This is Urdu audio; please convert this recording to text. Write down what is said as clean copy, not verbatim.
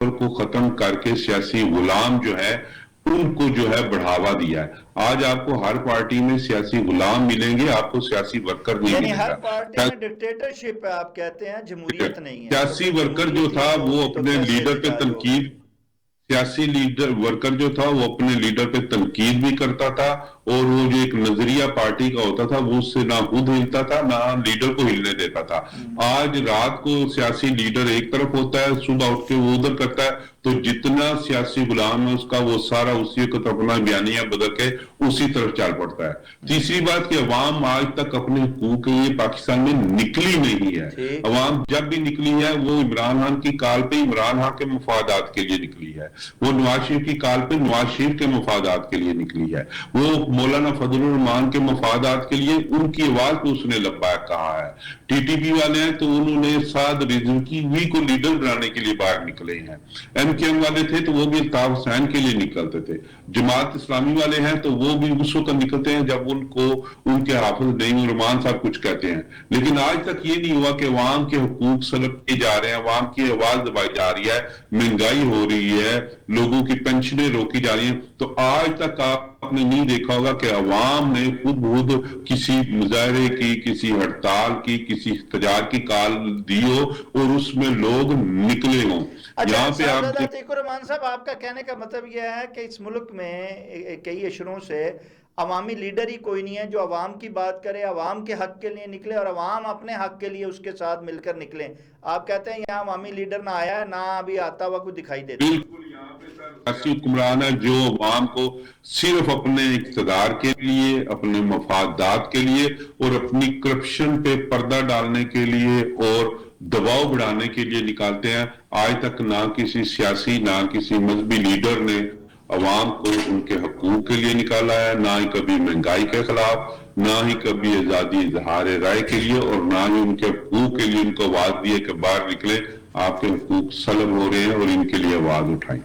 کو ختم کر کے سیاسی غلام جو ہے ان کو جو ہے بڑھاوا دیا ہے. آج آپ کو ہر پارٹی میں سیاسی غلام ملیں گے, آپ کو سیاسی ورکر نہیں یعنی ملے ہر گا. پارٹی میں ڈکٹیٹرشپ ہے, آپ کہتے ہیں جمہوریت نہیں ہے. تو سیاسی پھر ورکر جو جمہوریت ہی تھا نہیں وہ ہوگی تو اپنے کیسے لیڈر پہ احتجاج ہوگا؟ تنقید, سیاسی لیڈر ورکر جو تھا وہ اپنے لیڈر پہ تنقید بھی کرتا تھا, اور وہ جو ایک نظریہ پارٹی کا ہوتا تھا وہ اس سے نہ خود ہلتا تھا نہ لیڈر کو ہلنے دیتا تھا. آج رات کو سیاسی لیڈر ایک طرف ہوتا ہے, صبح اٹھ کے وہ ادھر کرتا ہے, تو جتنا سیاسی غلام ہے اس کا وہ سارا اسی کو اپنا بیانیہ بدل کے اسی طرف چال پڑتا ہے. تیسری بات کہ عوام آج تک اپنے حقوق کے لیے پاکستان میں نکلی نہیں ہے. عوام جب بھی نکلی ہے وہ عمران خان کی کال پہ عمران خان کے مفادات کے لیے نکلی ہے, وہ نواز شریف کی کال پہ نواز شریف کے مفادات کے لیے نکلی ہے, وہ مولانا فضل الرحمان کے مفادات کے لیے ان کی آواز پہ اس نے لبیک کہا ہے. ٹی ٹی پی والے ہیں تو انہوں نے سعد رضوی کو لیڈر بنانے کے لیے باہر نکلے ہیں. ایم کیو ایم والے تھے تو وہ بھی الطاف حسین کے لیے نکلتے تھے. جماعت اسلامی والے ہیں تو وہ بھی اس وقت نکلتے ہیں جب ان کو ان کے حافظ نعیم الرحمان صاحب کچھ کہتے ہیں. لیکن آج تک یہ نہیں ہوا کہ عوام کے حقوق سلب کیے جا رہے ہیں, عوام کی آواز دبائی جا رہی ہے, مہنگائی ہو رہی ہے, لوگوں کی پینشنیں روکی جا رہی ہیں. تو آج تک آپ نے نہیں دیکھا ہوگا کہ عوام نے خود کسی مظاہرے کی, کسی ہڑتال کی, کسی احتجاج کی کال دی ہو اور اس میں لوگ نکلے ہوں. اچھا صاحبزادہ عتیق الرحمان صاحب, آپ کا کہنے کا مطلب یہ ہے کہ اس ملک میں کئی اشروں سے عوامی لیڈر ہی کوئی نہیں ہے جو عوام کی بات کرے, عوام کے حق کے لیے نکلے اور عوام اپنے حق کے لیے اس کے ساتھ مل کر نکلیں. آپ کہتے ہیں یہاں عوامی لیڈر نہ آیا ہے, نہ ابھی آتا ہوا کوئی دکھائی دیتا ہے. بالکل, یہاں پہ سیاسی حکمران ہے جو عوام کو صرف اپنے اقتدار کے لیے, اپنے مفادات کے لیے اور اپنی کرپشن پہ پردہ ڈالنے کے لیے اور دباؤ بڑھانے کے لیے نکالتے ہیں. آج تک نہ کسی سیاسی نہ کسی مذہبی لیڈر نے عوام کو ان کے حقوق کے لیے نکالا ہے, نہ ہی کبھی مہنگائی کے خلاف, نہ ہی کبھی آزادی اظہار رائے کے لیے, اور نہ ہی ان کے حقوق کے لیے ان کو آواز دی ہے کہ باہر نکلے, آپ کے حقوق سلب ہو رہے ہیں اور ان کے لیے آواز اٹھائیں.